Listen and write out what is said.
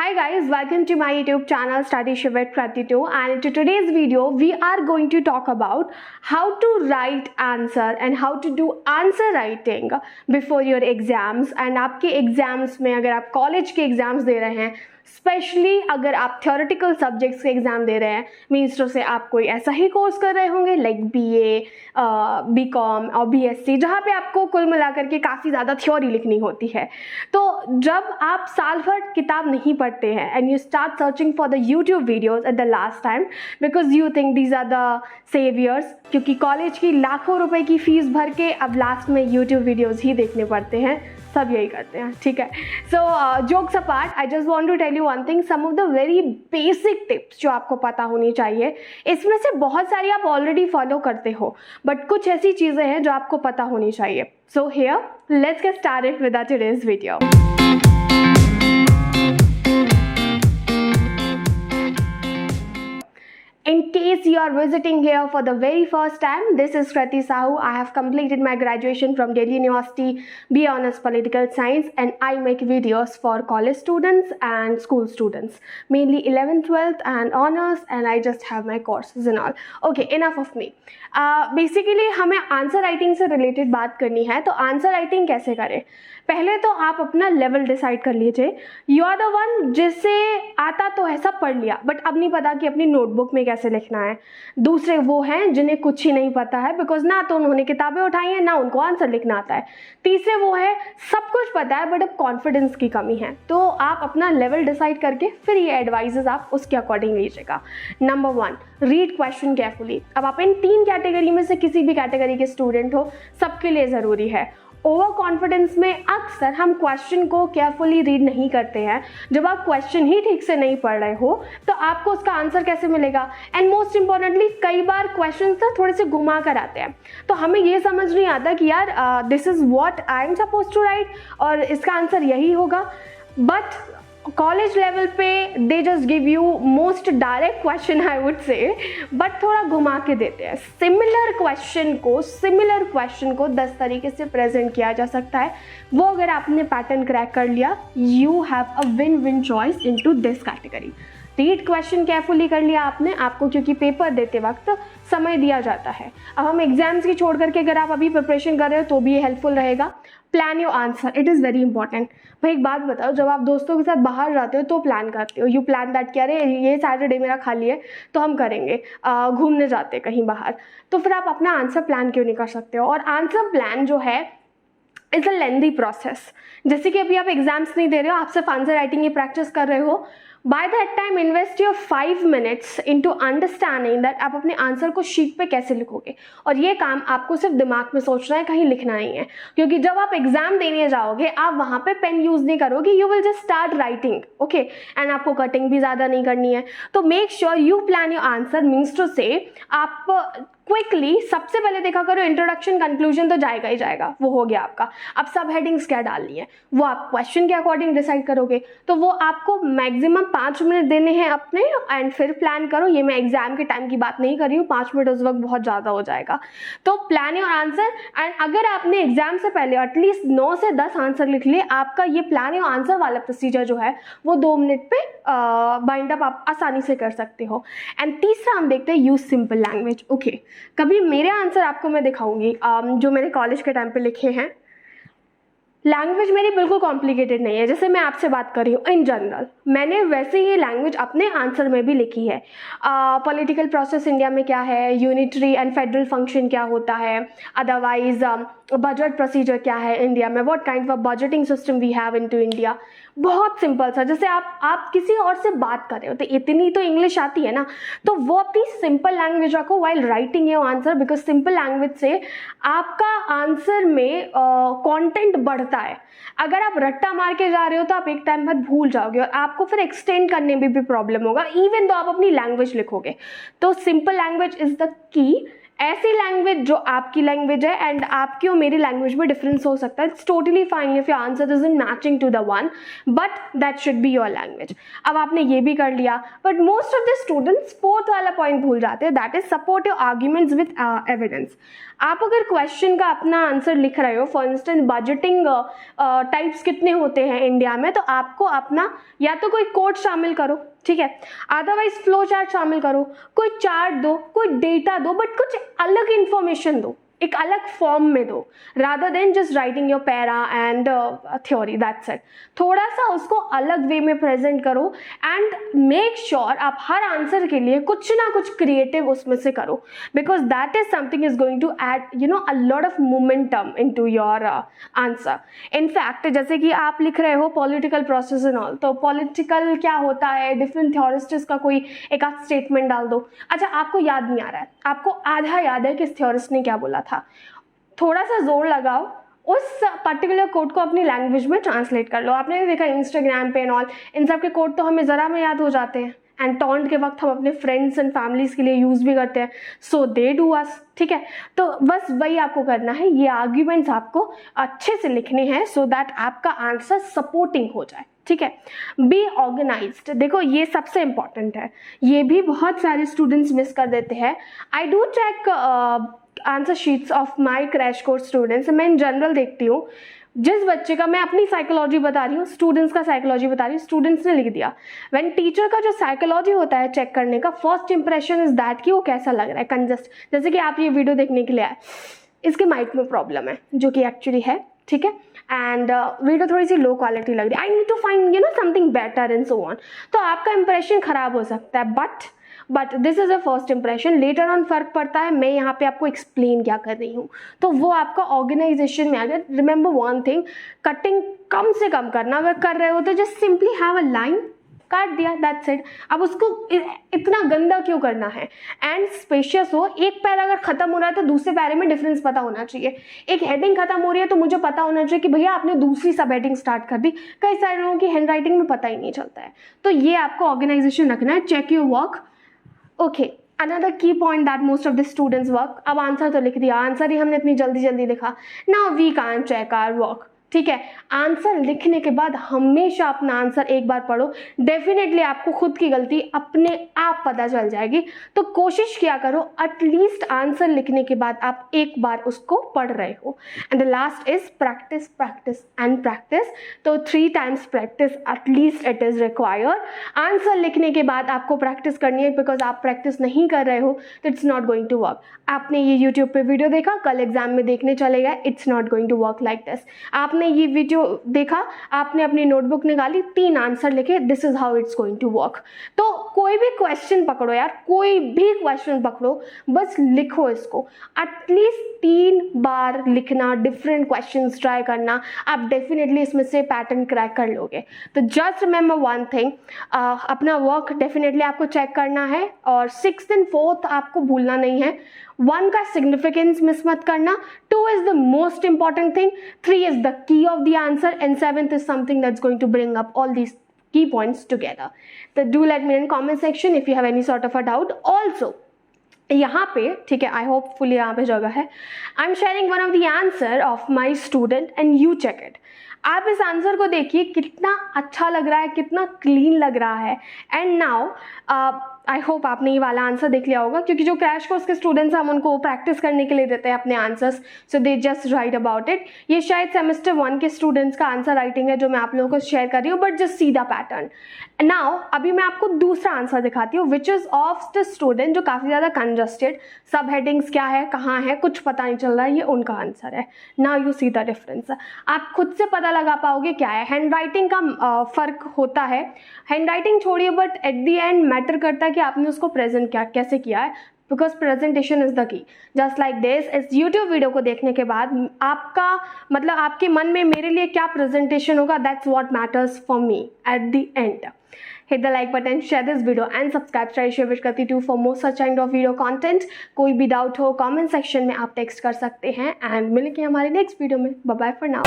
Hi guys, welcome to my YouTube channel Study Shiv at Pratito, and in today's video we are going to talk about how to write answer and how to do answer writing before your exams। and आपके exams में अगर आप college के exams दे रहे हैं, specially अगर आप theoretical subjects के एग्जाम दे रहे हैं, मीन्स तो से आप कोई ऐसा ही कोर्स कर रहे होंगे लाइक BA, BCom और BSc, जहाँ पे आपको कुल मिलाकर के काफ़ी ज़्यादा थ्योरी लिखनी होती है। तो जब आप साल भर किताब नहीं पढ़ते हैं and you start searching for the YouTube videos at the last time because you think these are the saviours, क्योंकि कॉलेज की लाखों रुपए की फीस भर के अब लास्ट में यूट्यूब वीडियोज़ ही देखने पड़ते हैं, सब यही करते हैं, ठीक है। So jokes apart, I just want to tell you one thing, some of the very basic tips जो आपको पता होनी चाहिए। इसमें से बहुत सारी आप ऑलरेडी फॉलो करते हो, बट कुछ ऐसी चीज़ें हैं जो आपको पता होनी चाहिए। So here let's get started with today's video. In case you are visiting here for the very first time, this is Krati Sahu. I have completed my graduation from Delhi University, BA Honours Political Science, and I make videos for college students and school students, mainly 11th, 12th and honors, and I just have my courses and all. Okay, enough of me. Basically हमें answer writing से related बात करनी है, तो answer writing कैसे करें? पहले तो आप अपना लेवल डिसाइड कर लीजिए। यू आर द वन जिससे आता तो है सब पढ़ लिया, बट अब नहीं पता कि अपनी नोटबुक में कैसे लिखना है। दूसरे वो हैं जिन्हें कुछ ही नहीं पता है, बिकॉज ना तो उन्होंने किताबें उठाई हैं, ना उनको आंसर लिखना आता है। तीसरे वो है सब कुछ पता है बट अब कॉन्फिडेंस की कमी है। तो आप अपना लेवल डिसाइड करके फिर ये एडवाइजेस आप उसके अकॉर्डिंग लीजिएगा। Number 1, read question carefully. अब आप इन 3 कैटेगरी में से किसी भी कैटेगरी के स्टूडेंट हो, सबके लिए ज़रूरी है। ओवर कॉन्फिडेंस में अक्सर हम क्वेश्चन को केयरफुली रीड नहीं करते हैं। जब आप क्वेश्चन ही ठीक से नहीं पढ़ रहे हो तो आपको उसका आंसर कैसे मिलेगा? एंड मोस्ट इंपॉर्टेंटली, कई बार क्वेश्चन ना थोड़े से घुमा कर आते हैं, तो हमें ये समझ नहीं आता कि यार this is what I am suppose to write और इसका आंसर यही होगा। बट कॉलेज लेवल पे they just give you most direct question I would say, but थोड़ा घुमा के देते हैं। सिमिलर क्वेश्चन को 10 तरीके से प्रेजेंट किया जा सकता है। वो अगर आपने पैटर्न क्रैक कर लिया, you have a win win choice into this category. Read question carefully कर लिया आपने, आपको क्योंकि पेपर देते वक्त समय दिया जाता है। अब हम एग्जाम्स की छोड़ करके अगर आप अभी प्रिपरेशन कर रहे हो तो भी ये हेल्पफुल रहेगा। Plan your answer, it is very important. भाई एक बात बताओ, जब आप दोस्तों के साथ बाहर जाते हो तो प्लान करते हो, यू प्लान दैट कि अरे ये सैटरडे मेरा खाली है तो हम करेंगे, घूमने जाते हैं कहीं बाहर, तो फिर आप अपना आंसर प्लान क्यों नहीं कर सकते हो? और आंसर प्लान जो है इट्स अ लेंदी प्रोसेस। जैसे कि अभी आप एग्जाम्स नहीं दे रहे हो, आप सिर्फ आंसर राइटिंग की प्रैक्टिस कर रहे हो। By that time invest your 5 minutes into understanding that आप अपने आंसर को शीट पे कैसे लिखोगे। और ये काम आपको सिर्फ दिमाग में सोचना है, कहीं लिखना नहीं है, क्योंकि जब आप एग्जाम देने जाओगे आप वहाँ पे पेन यूज़ नहीं करोगे, you will just start writing, okay. And आपको कटिंग भी ज़्यादा नहीं करनी है। तो make sure you plan your answer, means to say आप क्विकली सबसे पहले देखा करो इंट्रोडक्शन, कंक्लूजन तो जाएगा ही जाएगा, वो हो गया आपका। अब सब हेडिंग्स क्या डालनी है वो आप क्वेश्चन के अकॉर्डिंग डिसाइड करोगे, तो वो आपको मैक्सिमम 5 मिनट देने हैं अपने, एंड फिर प्लान करो। ये मैं एग्जाम के टाइम की बात नहीं कर रही हूँ, 5 मिनट उस वक्त बहुत ज़्यादा हो जाएगा। तो प्लान योर आंसर, एंड अगर आपने एग्जाम से पहले एटलीस्ट 9 से 10 आंसर लिख लिए, आपका ये प्लान योर आंसर वाला प्रोसीजर जो है वो 2 मिनट पे बाइंड अप आप आसानी से कर सकते हो। एंड तीसरा हम देखते हैं यूज सिंपल लैंग्वेज। ओके, कभी मेरे आंसर आपको मैं दिखाऊंगी जो मेरे कॉलेज के टाइम पे लिखे हैं। लैंग्वेज मेरी बिल्कुल कॉम्प्लिकेटेड नहीं है, जैसे मैं आपसे बात कर रही हूँ इन जनरल, मैंने वैसे ही लैंग्वेज अपने आंसर में भी लिखी है। पॉलिटिकल प्रोसेस इंडिया में क्या है, यूनिटरी एंड फेडरल फंक्शन क्या होता है, अदरवाइज बजट प्रोसीजर क्या है इंडिया में, what kind of budgeting system we have into India. बहुत सिंपल सा, जैसे आप किसी और से बात कर रहे हो तो इतनी तो इंग्लिश आती है ना, तो वो अपनी सिंपल लैंग्वेज रखो while writing your answer, because simple language से आपका आंसर में कंटेंट बढ़ता है। अगर आप रट्टा मार के जा रहे हो तो आप एक टाइम बाद भूल जाओगे और आपको फिर एक्सटेंड करने में भी प्रॉब्लम होगा, इवन तो आप अपनी लैंग्वेज लिखोगे। तो simple language is the key, ऐसी लैंग्वेज जो आपकी लैंग्वेज है एंड आपकी और मेरी लैंग्वेज में डिफरेंस हो सकता है. It's totally fine if your answer is in matching to the one, but that should be your language. अब आपने ये भी कर लिया, but most of the students fourth वाला पॉइंट भूल जाते हैं, that is support your arguments with evidence. आप अगर क्वेश्चन का अपना आंसर लिख रहे हो, फॉर इंस्टेंस बजटिंग टाइप्स कितने होते हैं इंडिया में, तो आपको अपना या तो कोई कोड शामिल करो, ठीक है, अदरवाइज फ्लो चार्ट शामिल करो, कोई चार्ट दो, कोई डेटा दो, बट कुछ अलग इंफॉर्मेशन दो, एक अलग फॉर्म में दो, rather than just writing your para and theory, that's it. थोड़ा सा उसको अलग वे में प्रेजेंट करो एंड मेक श्योर आप हर आंसर के लिए कुछ ना कुछ क्रिएटिव उसमें से करो, because that is something is going to add a lot of momentum in to your answer. In fact जैसे कि आप लिख रहे हो पॉलिटिकल प्रोसेस एंड ऑल, तो पॉलिटिकल क्या होता है, डिफरेंट थ्योरिस्ट्स का कोई एक आध स्टेटमेंट डाल दो. अच्छा, आपको याद नहीं आ रहा है, आपको आधा याद है कि इस थ्योरिस्ट ने क्या बोला था, थोड़ा सा जोर लगाओ, उस पर्टिकुलर कोड को अपनी लैंग्वेज में ट्रांसलेट कर लो. आपने देखा इंस्टाग्राम पे एंड ऑल, इन सब के कोड तो हमें ज़रा में याद हो जाते हैं एंड टॉन्ट के वक्त हम अपने फ्रेंड्स एंड फैमिलीज के लिए यूज़ भी करते हैं, सो दे डू अस, ठीक है. तो बस वही आपको करना है, ये आर्ग्यूमेंट्स आपको अच्छे से लिखने हैं सो दैट आपका आंसर सपोर्टिंग हो जाए, ठीक है. Be organised. देखो ये सबसे इंपॉर्टेंट है, ये भी बहुत सारे स्टूडेंट्स मिस कर देते हैं. I do check answer sheets of my crash course students. मैं इन जनरल देखती हूँ, जिस बच्चे का, मैं अपनी साइकोलॉजी बता रही हूँ, स्टूडेंट्स का साइकोलॉजी बता रही हूँ, स्टूडेंट्स ने लिख दिया. व्हेन टीचर का जो साइकोलॉजी होता है चेक करने का, फर्स्ट इंप्रेशन इज दैट कि वो कैसा लग रहा है, कंजस्ट. जैसे कि आप ये वीडियो देखने के लिए आए, इसके माइक में प्रॉब्लम है, जो कि एक्चुअली है, ठीक है, एंड वीडियो थोड़ी सी लो क्वालिटी लग रही है, I need to find something better and so on. तो आपका इंप्रेशन खराब हो सकता है, but this is a first impression. Later on फर्क पड़ता है, मैं यहाँ पे आपको एक्सप्लेन क्या कर रही हूँ, तो वो आपका ऑर्गेनाइजेशन में आ गया. रिमेंबर वन थिंग, कटिंग कम से कम करना. अगर कर रहे हो तो just simply have a line, काट दिया, दैट्स इट. अब उसको इतना गंदा क्यों करना है, एंड स्पेशियस हो. एक पैरा अगर खत्म हो रहा है तो दूसरे पैरे में डिफरेंस पता होना चाहिए. एक हेडिंग खत्म हो रही है तो मुझे पता होना चाहिए कि भैया आपने दूसरी सब हेडिंग स्टार्ट कर दी. कई सारे लोगों की हैंड राइटिंग में पता ही नहीं चलता है. तो ये आपको ऑर्गेनाइजेशन रखना है. Check your work. Okay, another key point that most of the students work. अब आंसर तो लिख दिया, आंसर ही हमने इतनी जल्दी लिखा. Now we can check our work, ठीक है. आंसर लिखने के बाद हमेशा अपना आंसर एक बार पढ़ो. डेफिनेटली आपको खुद की गलती अपने आप पता चल जाएगी, तो कोशिश किया करो एटलीस्ट आंसर लिखने के बाद आप एक बार उसको पढ़ रहे हो. And the last is practice, practice and practice. तो 3 times practice at least it is required. Answer लिखने के बाद आपको प्रैक्टिस करनी है, बिकॉज आप प्रैक्टिस नहीं कर रहे हो तो it's not going to work. आपने ये यूट्यूब पे वीडियो देखा, कल एग्जाम में देखने चले गए, it's not going to work like this. आपने ये वीडियो देखा, आपने अपनी नोटबुक निकाली, 3 आंसर लिखे, this is how it's going to work. तो कोई भी क्वेश्चन पकड़ो यार, कोई भी क्वेश्चन पकड़ो, बस लिखो इसको. एटलीस्ट 3 बार लिखना, डिफरेंट क्वेश्चंस ट्राई करना, आप डेफिनेटली इसमें से पैटर्न क्रैक कर लोगे. तो जस्ट रिमेंबर वन थिंग, अपना वर्क डेफिनेटली आपको चेक करना है, और 6th and 4th आपको भूलना नहीं है. 1 का सिग्निफिकेंस मिस मत करना. 2 is the most important thing. 3 is the key of the answer, and 7th is something that's going to bring up all these key points together. So do let me know in comment section if you have any sort of a doubt. Also, यहाँ पे, ठीक है, आई hopefully यहाँ पे जगह है, I am sharing one of the answer of my student and you check it. आप इस आंसर को देखिए, कितना अच्छा लग रहा है, कितना क्लीन लग रहा है. एंड नाउ आई होप आपने ये वाला आंसर देख लिया होगा, क्योंकि जो क्रैश कोर्स के स्टूडेंट्स हम उनको प्रैक्टिस करने के लिए देते हैं अपने answers, so they just right about it. ये शायद सेमेस्टर 1 के स्टूडेंट्स का आंसर राइटिंग है जो मैं आप लोगों को शेयर कर रही हूँ, but just see the pattern. Now अभी मैं आपको दूसरा आंसर दिखाती हूँ, which is of the student जो काफ़ी ज़्यादा कंजस्टेड, सब हेडिंग्स क्या है, कहाँ है, कुछ पता नहीं चल रहा है, ये उनका आंसर है. Now you see the difference. आप खुद से पता लगा पाओगे क्या है. हैंड राइटिंग का फ़र्क होता है, हैंड राइटिंग छोड़िए, but at the end matter करता है कि आपने उसको प्रेजेंट क्या कैसे किया है, because presentation is the key. Just like this, इस यूट्यूब वीडियो को देखने के बाद आपका मतलब आपके मन में मेरे लिए क्या प्रेजेंटेशन होगा, that's what matters for me at the end. Hit the like button, share this video and subscribe to Share with Krati 2 for more such kind of video content. कोई भी डाउट हो कमेंट सेक्शन में आप text कर सकते हैं, and मिलेंगे हमारे नेक्स्ट वीडियो में. Bye bye for now.